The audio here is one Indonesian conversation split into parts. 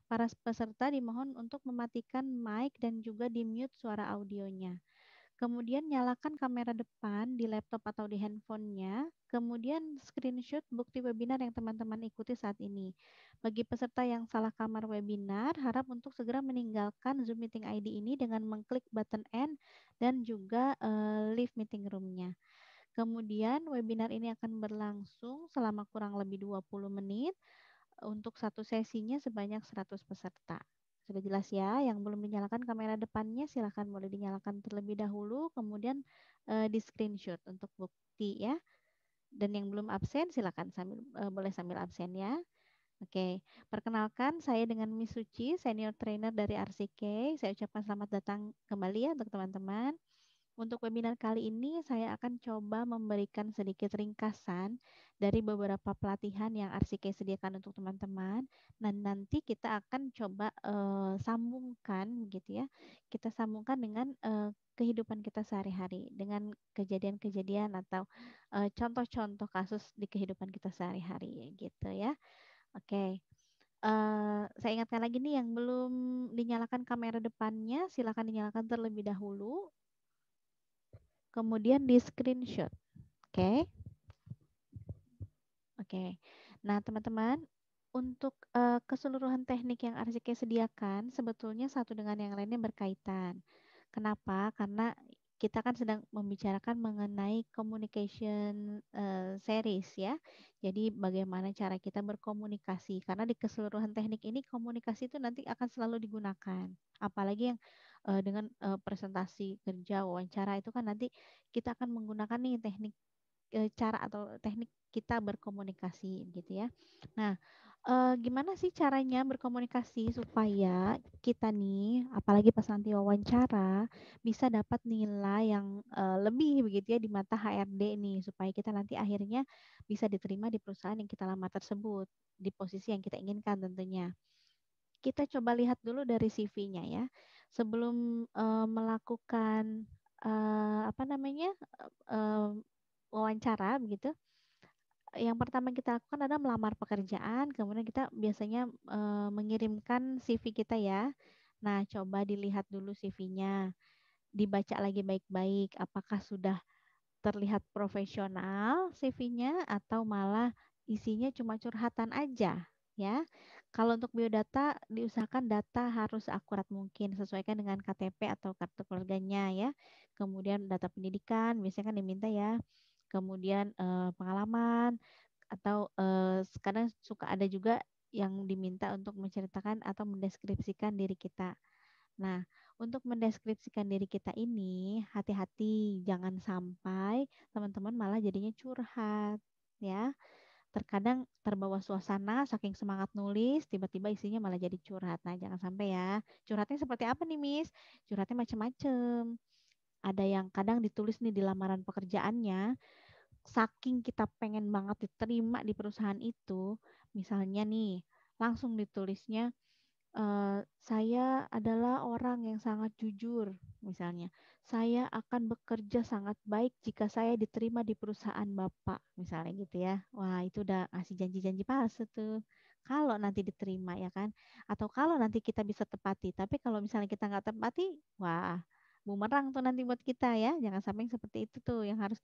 para peserta dimohon untuk mematikan mic dan juga di-mute suara audionya. Kemudian nyalakan kamera depan di laptop atau di handphonenya. Kemudian screenshot bukti webinar yang teman-teman ikuti saat ini. Bagi peserta yang salah kamar webinar, harap untuk segera meninggalkan Zoom Meeting ID ini dengan mengklik button End dan juga leave meeting room-nya. Kemudian webinar ini akan berlangsung selama kurang lebih 20 menit untuk satu sesinya sebanyak 100 peserta. Sudah jelas ya, yang belum dinyalakan kamera depannya silahkan boleh dinyalakan terlebih dahulu, kemudian di screenshot untuk bukti ya. Dan yang belum absen silahkan boleh sambil absen ya. Oke, perkenalkan saya dengan Miss Suci, senior trainer dari RCK. Saya ucapkan selamat datang kembali ya untuk teman-teman. Untuk webinar kali ini saya akan coba memberikan sedikit ringkasan dari beberapa pelatihan yang RCK sediakan untuk teman-teman. Dan nanti kita akan coba sambungkan gitu ya. Kita sambungkan dengan kehidupan kita sehari-hari dengan kejadian-kejadian atau contoh-contoh kasus di kehidupan kita sehari-hari gitu ya. Oke. Saya ingatkan lagi nih yang belum dinyalakan kamera depannya, silakan dinyalakan terlebih dahulu kemudian di screenshot. Oke. Oke. Nah, teman-teman, untuk keseluruhan teknik yang RCK sediakan sebetulnya satu dengan yang lainnya berkaitan. Kenapa? Karena kita kan sedang membicarakan mengenai communication series ya. Jadi bagaimana cara kita berkomunikasi. Karena di keseluruhan teknik ini komunikasi itu nanti akan selalu digunakan. Apalagi yang dengan presentasi kerja, wawancara itu kan nanti kita akan menggunakan nih teknik cara atau teknik kita berkomunikasi gitu ya. Nah, gimana sih caranya berkomunikasi supaya kita nih, apalagi pas nanti wawancara, bisa dapat nilai yang lebih begitu ya di mata HRD nih, supaya kita nanti akhirnya bisa diterima di perusahaan yang kita lamar tersebut, di posisi yang kita inginkan tentunya. Kita coba lihat dulu dari CV-nya ya. Sebelum melakukan apa namanya eh, wawancara begitu, yang pertama kita lakukan adalah melamar pekerjaan, kemudian kita biasanya mengirimkan CV kita ya. Nah, coba dilihat dulu CV-nya, dibaca lagi baik-baik, apakah sudah terlihat profesional CV-nya atau malah isinya cuma curhatan aja ya. Kalau untuk biodata diusahakan data harus akurat mungkin, sesuaikan dengan KTP atau kartu keluarganya ya. Kemudian data pendidikan biasanya kan diminta ya. Kemudian pengalaman atau kadang suka ada juga yang diminta untuk menceritakan atau mendeskripsikan diri kita. Nah, untuk mendeskripsikan diri kita ini, hati-hati jangan sampai teman-teman malah jadinya curhat, ya. Terkadang terbawa suasana, saking semangat nulis, tiba-tiba isinya malah jadi curhat. Nah, jangan sampai ya. Curhatnya seperti apa nih, Miss? Curhatnya macam-macam. Ada yang kadang ditulis nih di lamaran pekerjaannya, saking kita pengen banget diterima di perusahaan itu, misalnya nih, langsung ditulisnya saya adalah orang yang sangat jujur, misalnya. Saya akan bekerja sangat baik jika saya diterima di perusahaan Bapak, misalnya gitu ya. Wah, itu udah ngasih janji-janji palsu tuh. Kalau nanti diterima ya kan, atau kalau nanti kita bisa tepati. Tapi kalau misalnya kita nggak tepati, wah, bumerang tuh nanti buat kita ya. Jangan sampai yang seperti itu tuh yang harus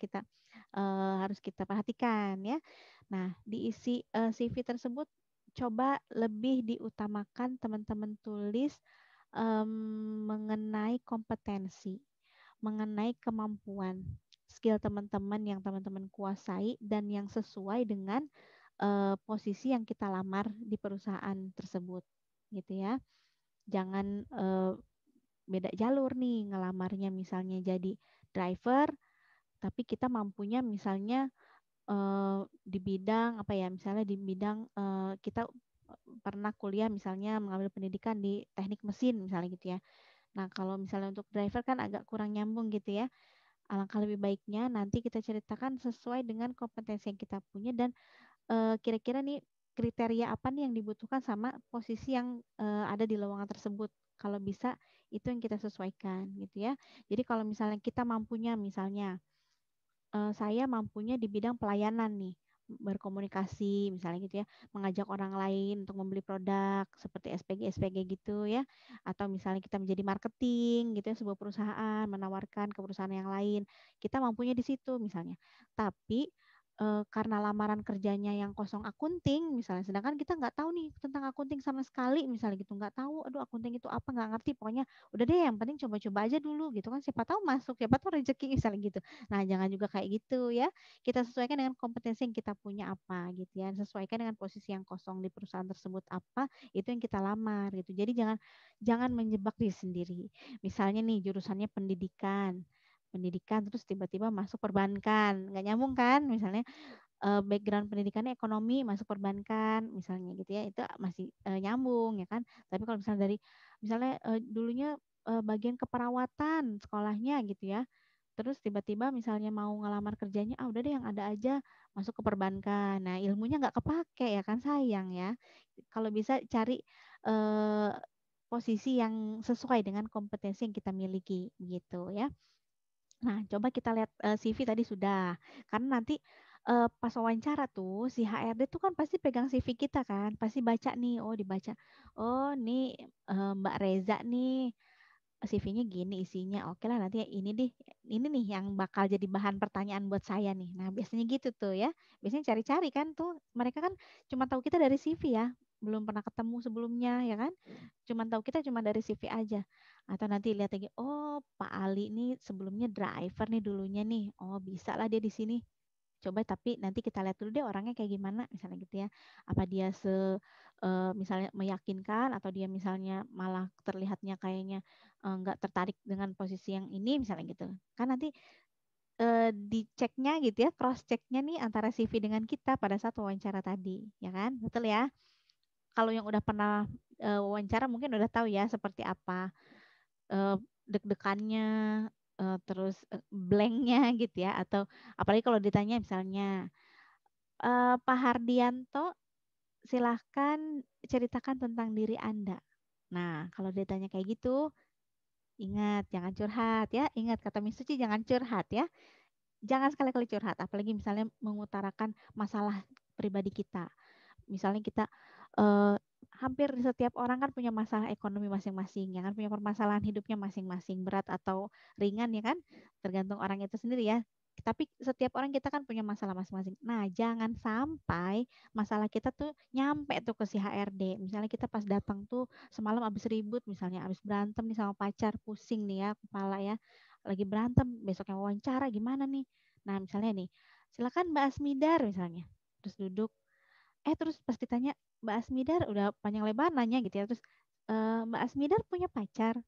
kita perhatikan ya. Nah, diisi CV tersebut coba lebih diutamakan teman-teman tulis mengenai kompetensi, mengenai kemampuan, skill teman-teman yang teman-teman kuasai dan yang sesuai dengan posisi yang kita lamar di perusahaan tersebut, gitu ya. Jangan beda jalur nih ngelamarnya misalnya jadi driver, tapi kita mampunya misalnya di bidang apa ya, misalnya di bidang kita pernah kuliah misalnya mengambil pendidikan di teknik mesin misalnya gitu ya. Nah, kalau misalnya untuk driver kan agak kurang nyambung gitu ya. Alangkah lebih baiknya nanti kita ceritakan sesuai dengan kompetensi yang kita punya dan kira-kira nih kriteria apa nih yang dibutuhkan sama posisi yang ada di lowongan tersebut. Kalau bisa itu yang kita sesuaikan gitu ya. Jadi kalau misalnya kita mampunya misalnya saya mampunya di bidang pelayanan nih. berkomunikasi misalnya gitu ya, mengajak orang lain untuk membeli produk seperti SPG gitu ya, atau misalnya kita menjadi marketing gitu ya sebuah perusahaan menawarkan ke perusahaan yang lain, kita mampunya di situ misalnya. Tapi karena lamaran kerjanya yang kosong akunting misalnya, sedangkan kita nggak tahu nih tentang akunting sama sekali misalnya gitu, nggak tahu, aduh akunting itu apa nggak ngerti, pokoknya udah deh yang penting coba-coba aja dulu gitu kan, siapa tahu masuk, siapa tahu rezeki misalnya gitu. Nah jangan juga kayak gitu ya, kita sesuaikan dengan kompetensi yang kita punya apa gitu ya, sesuaikan dengan posisi yang kosong di perusahaan tersebut apa, itu yang kita lamar gitu. Jadi jangan jangan menjebak diri sendiri. Misalnya nih jurusannya pendidikan, pendidikan terus tiba-tiba masuk perbankan, nggak nyambung kan misalnya, background pendidikannya ekonomi masuk perbankan misalnya gitu ya, itu masih nyambung ya kan. Tapi kalau misalnya dari misalnya dulunya bagian keperawatan sekolahnya gitu ya, terus tiba-tiba misalnya mau ngelamar kerjanya, ah udah deh yang ada aja, masuk ke perbankan. Nah ilmunya nggak kepake ya kan, sayang ya. Kalau bisa cari eh, posisi yang sesuai dengan kompetensi yang kita miliki gitu ya. Nah, coba kita lihat CV tadi sudah. Karena nanti pas wawancara tuh si HRD tuh kan pasti pegang CV kita kan, pasti baca nih, oh dibaca. Oh, nih Mbak Reza nih CV-nya gini isinya. Oke lah nanti ini deh, ini nih yang bakal jadi bahan pertanyaan buat saya nih. Nah, biasanya gitu tuh ya. Biasanya cari-cari kan tuh. Mereka kan cuma tahu kita dari CV ya, belum pernah ketemu sebelumnya ya kan. Cuma tahu kita cuma dari CV aja. Atau nanti lihat lagi, oh Pak Ali nih sebelumnya driver nih dulunya nih. Oh bisa lah dia di sini. Coba tapi nanti kita lihat dulu deh orangnya kayak gimana misalnya gitu ya. Apa dia misalnya meyakinkan atau dia misalnya malah terlihatnya kayaknya nggak tertarik dengan posisi yang ini misalnya gitu. Kan nanti diceknya gitu ya, cross checknya nih antara CV dengan kita pada saat wawancara tadi, ya kan? Betul ya? Kalau yang udah pernah wawancara mungkin udah tahu ya seperti apa eh, deg-degannya, terus blanknya gitu ya, atau apalagi kalau ditanya misalnya Pak Hardianto, silahkan ceritakan tentang diri Anda. Nah, kalau ditanya kayak gitu, ingat jangan curhat ya. Ingat kata Miss Suci jangan curhat ya. Jangan sekali-kali curhat, apalagi misalnya mengutarakan masalah pribadi kita. Misalnya kita eh, hampir setiap orang kan punya masalah ekonomi masing-masing, ya kan punya permasalahan hidupnya masing-masing, berat atau ringan ya kan, tergantung orang itu sendiri ya. Tapi setiap orang kita kan punya masalah masing-masing. Nah, jangan sampai masalah kita tuh nyampe tuh ke si HRD. Misalnya kita pas datang tuh semalam abis ribut, misalnya abis berantem nih sama pacar, pusing nih ya kepala ya. Lagi berantem, besoknya wawancara gimana nih? Nah, misalnya nih, silakan Mbak Asmidar misalnya. Terus duduk, terus pas ditanya Mbak Asmidar udah panjang lebar nanya gitu ya, terus Mbak Asmidar punya pacar?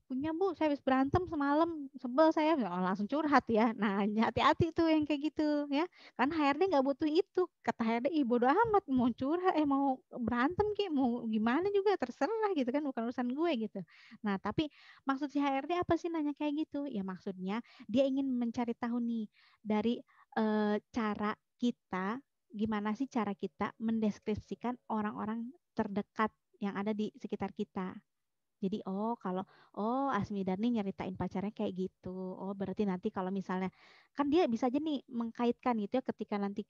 Punya Bu, saya habis berantem semalam, sebel saya. Oh, langsung curhat ya. Nah hati-hati tuh yang kayak gitu ya, kan HRD nggak butuh itu, kata HRD ih bodo amat mau curhat, mau berantem kayak mau gimana juga terserah gitu kan, bukan urusan gue gitu. Nah tapi maksud si HRD apa sih nanya kayak gitu ya, maksudnya dia ingin mencari tahu nih dari cara kita, gimana sih cara kita mendeskripsikan orang-orang terdekat yang ada di sekitar kita. Jadi kalau Asmita nih nyeritain pacarnya kayak gitu. Oh berarti nanti kalau misalnya kan dia bisa aja nih mengkaitkan gitu ya ketika nanti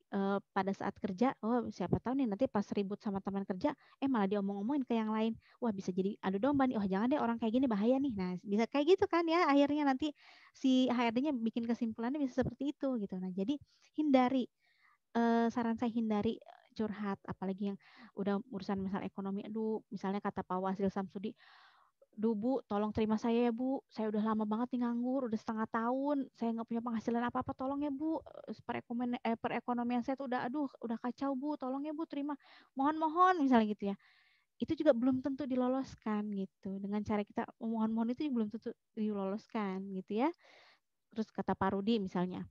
pada saat kerja, oh siapa tahu nih nanti pas ribut sama teman kerja, malah diomong-omongin ke yang lain. Wah bisa jadi adu domba nih. Oh jangan deh orang kayak gini bahaya nih. Nah bisa kayak gitu kan ya. Akhirnya nanti si HRD-nya bikin kesimpulannya bisa seperti itu gitu. Nah jadi hindari, saran saya hindari curhat, apalagi yang udah urusan masalah ekonomi. Aduh, misalnya kata Pak Wasil Samsudi, duh Bu, tolong terima saya ya Bu. Saya udah lama banget nih nganggur, udah setengah tahun. Saya nggak punya penghasilan apa-apa. Tolong ya Bu. Perekonomian saya tuh udah kacau Bu. Tolong ya Bu, terima. Mohon-mohon misalnya gitu ya. Itu juga belum tentu diloloskan gitu. Dengan cara kita mohon-mohon itu belum tentu diloloskan gitu ya. Terus kata Pak Rudi misalnya,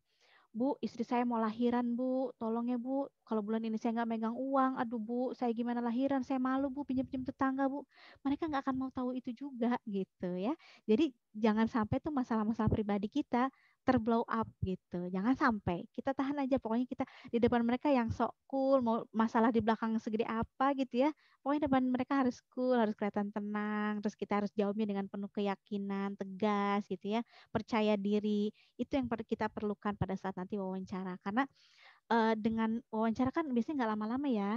Bu, istri saya mau lahiran, Bu. Tolong ya, Bu. Kalau bulan ini saya nggak megang uang, aduh, Bu, saya gimana lahiran? Saya malu, Bu, pinjam-pinjam tetangga, Bu. Mereka nggak akan mau tahu itu juga, gitu ya. Jadi jangan sampai tuh masalah-masalah pribadi kita terblow up gitu. Jangan sampai. Kita tahan aja. Pokoknya kita di depan mereka yang sok cool, mau masalah di belakang segede apa gitu ya. Pokoknya depan mereka harus cool, harus kelihatan tenang. Terus kita harus jawabnya dengan penuh keyakinan, tegas gitu ya. Percaya diri, itu yang kita perlukan pada saat nanti wawancara, karena dengan wawancara kan biasanya nggak lama-lama ya.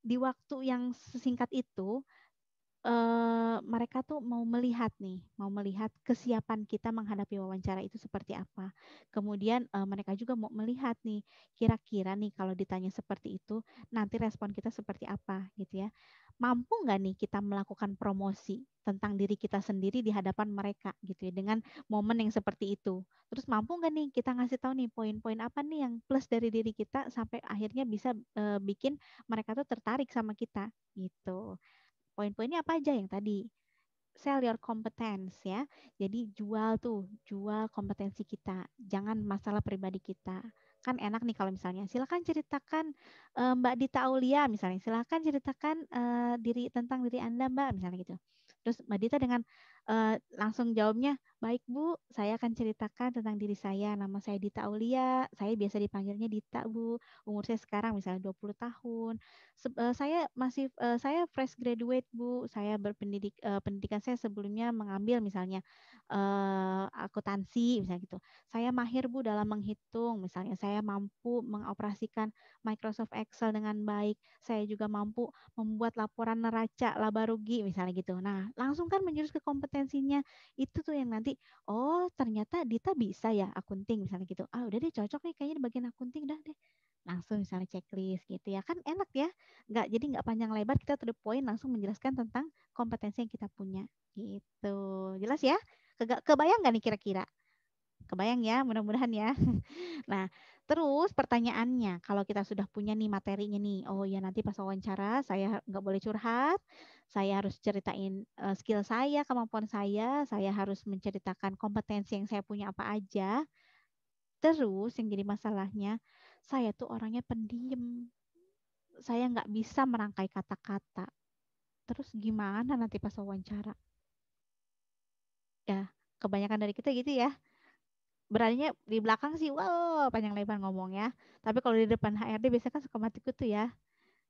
Di waktu yang sesingkat itu mereka tuh mau melihat kesiapan kita menghadapi wawancara itu seperti apa. Kemudian mereka juga mau melihat nih, kira-kira nih kalau ditanya seperti itu, nanti respon kita seperti apa gitu ya. Mampu nggak nih kita melakukan promosi tentang diri kita sendiri di hadapan mereka gitu ya, dengan momen yang seperti itu. Terus mampu nggak nih kita ngasih tahu nih poin-poin apa nih yang plus dari diri kita sampai akhirnya bisa bikin mereka tuh tertarik sama kita gitu. Poin-poinnya apa aja yang tadi? Sell your competence ya. Jadi jual kompetensi kita. Jangan masalah pribadi kita. Kan enak nih kalau misalnya, silakan ceritakan Mbak Dita Aulia misalnya, silakan ceritakan tentang diri Anda Mbak misalnya gitu. Terus Mbak Dita dengan langsung jawabnya, baik Bu, saya akan ceritakan tentang diri saya. Nama saya Dita Aulia, saya biasa dipanggilnya Dita Bu. Umur saya sekarang misalnya 20 tahun. Saya fresh graduate Bu. Saya pendidikan saya sebelumnya mengambil misalnya akuntansi misalnya gitu. Saya mahir Bu dalam menghitung, misalnya saya mampu mengoperasikan Microsoft Excel dengan baik. Saya juga mampu membuat laporan neraca laba rugi misalnya gitu. Nah, langsung kan menjurus ke kompetensinya. Itu tuh yang nanti, oh ternyata Dita bisa ya akunting misalnya gitu. Ah udah deh cocok nih kayaknya di bagian akunting dah deh. Langsung misalnya checklist gitu ya. Kan enak ya. Nggak panjang lebar, kita to the point langsung menjelaskan tentang kompetensi yang kita punya gitu. Jelas ya? Kebayang nggak nih kira-kira? Kebayang ya, mudah-mudahan ya. Nah, terus pertanyaannya, kalau kita sudah punya nih materinya nih, oh ya nanti pas wawancara saya nggak boleh curhat, saya harus ceritain skill saya, kemampuan saya harus menceritakan kompetensi yang saya punya apa aja. Terus yang jadi masalahnya, saya tuh orangnya pendiam, saya nggak bisa merangkai kata-kata. Terus gimana nanti pas wawancara? Ya, kebanyakan dari kita gitu ya. Beraninya di belakang sih, wow, panjang lebar ngomong ya. Tapi kalau di depan HRD biasanya kan suka mati kutu ya.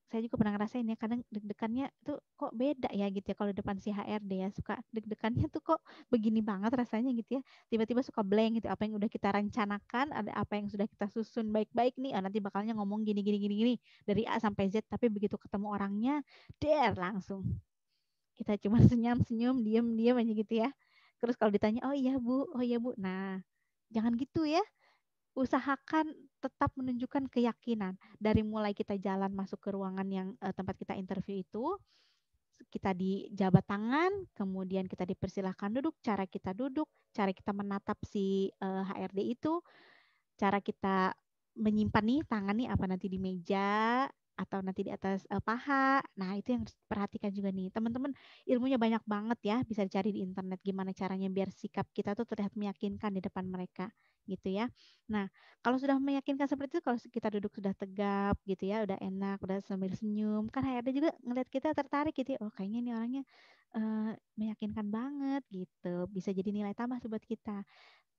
Saya juga pernah ngerasain ya, kadang deg-degannya tuh kok beda ya gitu ya kalau di depan si HRD ya. Suka deg-degannya tuh kok begini banget rasanya gitu ya. Tiba-tiba suka blank gitu, apa yang udah kita rencanakan, ada apa yang sudah kita susun baik-baik nih, ah, nanti bakalnya ngomong gini gini gini gini dari A sampai Z, tapi begitu ketemu orangnya, der langsung. Kita cuma senyum-senyum, diem-diem aja gitu ya. Terus kalau ditanya, oh iya Bu, oh iya Bu. Nah, jangan gitu ya. Usahakan tetap menunjukkan keyakinan. Dari mulai kita jalan masuk ke ruangan yang tempat kita interview itu, kita dijabat tangan, kemudian kita dipersilahkan duduk, cara kita menatap si HRD itu, cara kita menyimpan nih tangan nih apa nanti di meja atau nanti di atas paha. Nah, itu yang harus diperhatikan juga nih. Teman-teman, ilmunya banyak banget ya, bisa dicari di internet gimana caranya biar sikap kita tuh terlihat meyakinkan di depan mereka gitu ya. Nah, kalau sudah meyakinkan seperti itu, kalau kita duduk sudah tegap gitu ya, udah enak, udah sambil senyum, kan HRD juga ngeliat kita tertarik gitu ya. Oh, kayaknya ini orangnya meyakinkan banget gitu. Bisa jadi nilai tambah tuh buat kita.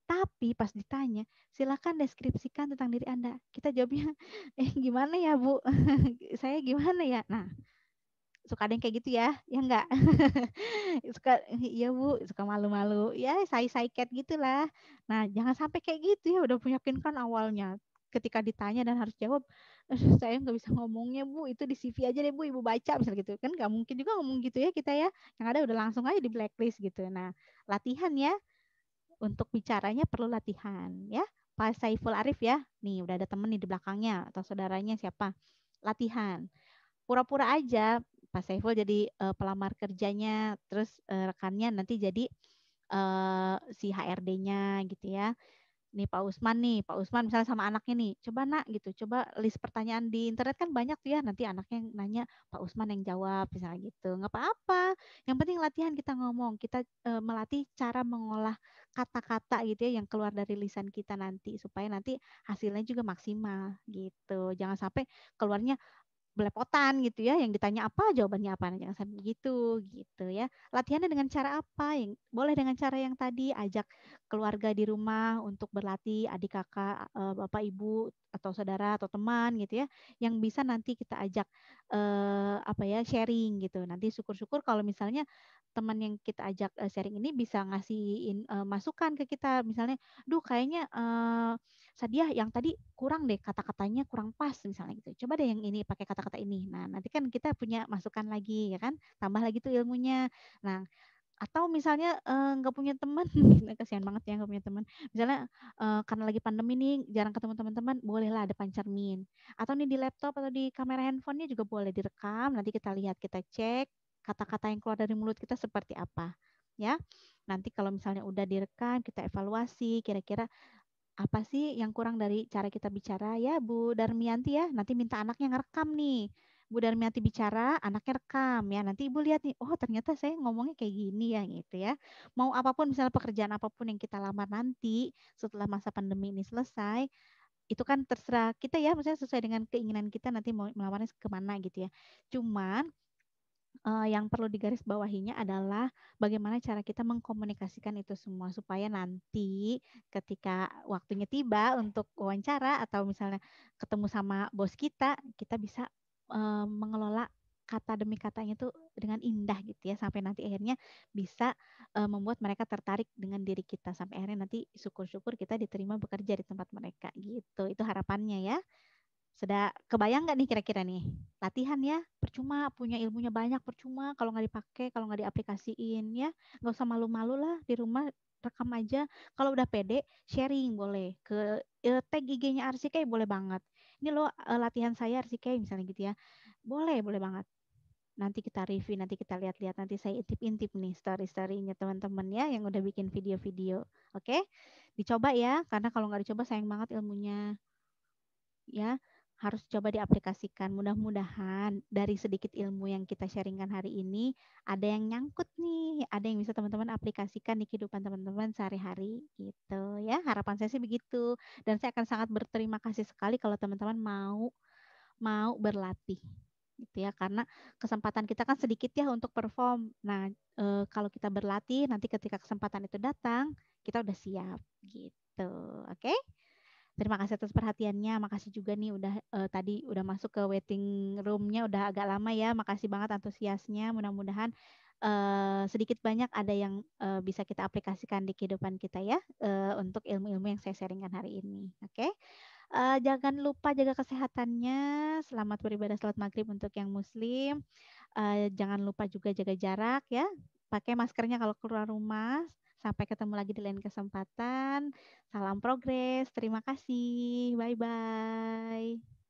Tapi pas ditanya, silakan deskripsikan tentang diri Anda. Kita jawabnya, gimana ya Bu? Saya gimana ya? Nah, suka ada yang kayak gitu ya enggak? Suka, iya Bu, suka malu-malu. Ya, say cat gitulah. Nah, jangan sampai kayak gitu ya, udah meyakinkan awalnya. Ketika ditanya dan harus jawab, saya nggak bisa ngomongnya Bu, itu di CV aja deh Bu, Ibu baca misalnya gitu. Kan nggak mungkin juga ngomong gitu ya kita ya. Yang ada udah langsung aja di blacklist gitu. Nah, latihan ya, untuk bicaranya perlu latihan ya. Pak Saiful Arif ya. Nih udah ada temen nih di belakangnya atau saudaranya siapa. Latihan. Pura-pura aja Pak Saiful jadi pelamar kerjanya, terus rekannya nanti jadi si HRD-nya gitu ya. Pak Usman misalnya sama anaknya nih, coba nak gitu, coba list pertanyaan di internet kan banyak tuh ya, nanti anaknya yang nanya, Pak Usman yang jawab misalnya gitu, nggak apa-apa, yang penting latihan kita ngomong, kita melatih cara mengolah kata-kata gitu ya yang keluar dari lisan kita nanti, supaya nanti hasilnya juga maksimal gitu, jangan sampai keluarnya belepotan gitu ya, yang ditanya apa jawabannya apa, jangan sampai begitu gitu ya. Latihannya dengan cara apa? Yang boleh dengan cara yang tadi, ajak keluarga di rumah untuk berlatih, adik kakak, bapak ibu atau saudara atau teman gitu ya, yang bisa nanti kita ajak apa ya, sharing gitu. Nanti syukur-syukur kalau misalnya teman yang kita ajak sharing ini bisa ngasihin masukan ke kita, misalnya, duh kayaknya Sadiah yang tadi kurang deh kata-katanya kurang pas misalnya gitu. Coba deh yang ini pakai kata-kata ini. Nah, nanti kan kita punya masukan lagi ya kan, tambah lagi tuh ilmunya. Nah, atau misalnya nggak punya teman, kasihan banget ya nggak punya teman. Misalnya karena lagi pandemi nih jarang ketemu teman-teman, bolehlah ada pancermin. Atau nih di laptop atau di kamera handphonenya juga boleh direkam. Nanti kita lihat, kita cek kata-kata yang keluar dari mulut kita seperti apa, ya. Nanti kalau misalnya udah direkam, kita evaluasi kira-kira apa sih yang kurang dari cara kita bicara ya Bu Darmianti ya. Nanti minta anaknya ngerekam nih. Bu Darmianti bicara, anaknya rekam ya. Nanti Ibu lihat nih, oh ternyata saya ngomongnya kayak gini ya gitu ya. Mau apapun misalnya pekerjaan apapun yang kita lamar nanti setelah masa pandemi ini selesai, itu kan terserah kita ya, maksudnya sesuai dengan keinginan kita nanti mau melamarnya kemana gitu ya. Cuman yang perlu digarisbawahinya adalah bagaimana cara kita mengkomunikasikan itu semua supaya nanti ketika waktunya tiba untuk wawancara atau misalnya ketemu sama bos kita, kita bisa mengelola kata demi katanya tuh dengan indah gitu ya sampai nanti akhirnya bisa membuat mereka tertarik dengan diri kita sampai akhirnya nanti syukur-syukur kita diterima bekerja di tempat mereka gitu. Itu harapannya ya. Sudah kebayang nggak nih kira-kira nih? Latihan ya, percuma punya ilmunya banyak, percuma kalau nggak dipakai, kalau nggak diaplikasiin ya. Nggak usah malu-malu lah di rumah, rekam aja. Kalau udah pede, sharing boleh ke tag IG-nya RCK boleh banget. Ini loh latihan saya RCK misalnya gitu ya. Boleh, boleh banget. Nanti kita review, nanti kita lihat-lihat, nanti saya intip-intip nih story-storynya teman-teman ya yang udah bikin video-video. Oke? Dicoba ya, karena kalau nggak dicoba sayang banget ilmunya ya, harus coba diaplikasikan. Mudah-mudahan dari sedikit ilmu yang kita sharingkan hari ini ada yang nyangkut nih, ada yang bisa teman-teman aplikasikan di kehidupan teman-teman sehari-hari gitu ya. Harapan saya sih begitu. Dan saya akan sangat berterima kasih sekali kalau teman-teman mau mau berlatih gitu ya, karena kesempatan kita kan sedikit ya untuk perform. Nah, kalau kita berlatih nanti ketika kesempatan itu datang, kita udah siap gitu. Oke? Terima kasih atas perhatiannya. Makasih juga nih udah tadi udah masuk ke waiting roomnya udah agak lama ya. Makasih banget antusiasnya. Mudah-mudahan sedikit banyak ada yang bisa kita aplikasikan di kehidupan kita ya untuk ilmu-ilmu yang saya sharingkan hari ini. Oke. Jangan lupa jaga kesehatannya. Selamat beribadah salat maghrib untuk yang muslim. Jangan lupa juga jaga jarak ya. Pakai maskernya kalau keluar rumah. Sampai ketemu lagi di lain kesempatan. Salam progres. Terima kasih. Bye bye.